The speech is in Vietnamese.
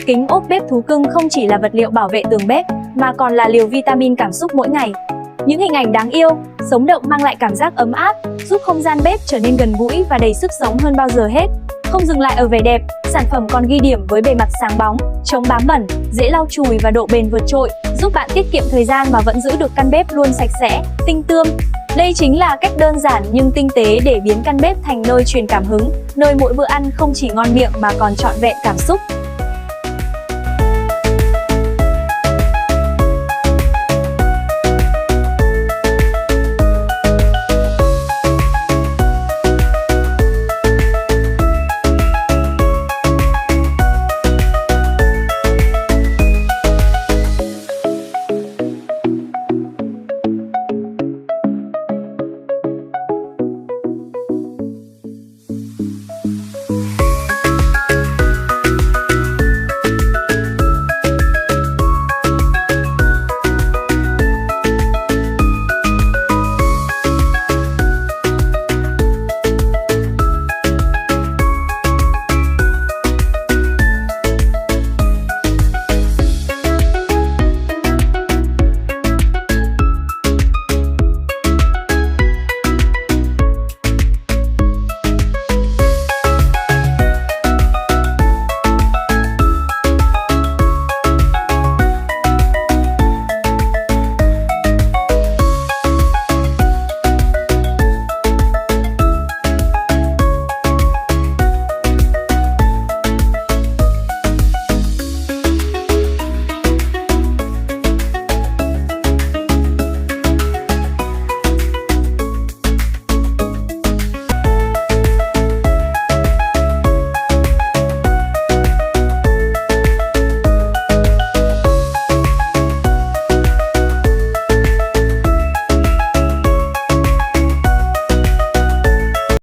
Kính ốp bếp thú cưng không chỉ là vật liệu bảo vệ tường bếp, mà còn là liều vitamin cảm xúc mỗi ngày. Những hình ảnh đáng yêu, sống động mang lại cảm giác ấm áp, giúp không gian bếp trở nên gần gũi và đầy sức sống hơn bao giờ hết. Không dừng lại ở vẻ đẹp, sản phẩm còn ghi điểm với bề mặt sáng bóng, chống bám bẩn, dễ lau chùi và độ bền vượt trội, giúp bạn tiết kiệm thời gian mà vẫn giữ được căn bếp luôn sạch sẽ, tinh tươm. Đây chính là cách đơn giản nhưng tinh tế để biến căn bếp thành nơi truyền cảm hứng, nơi mỗi bữa ăn không chỉ ngon miệng mà còn trọn vẹn cảm xúc.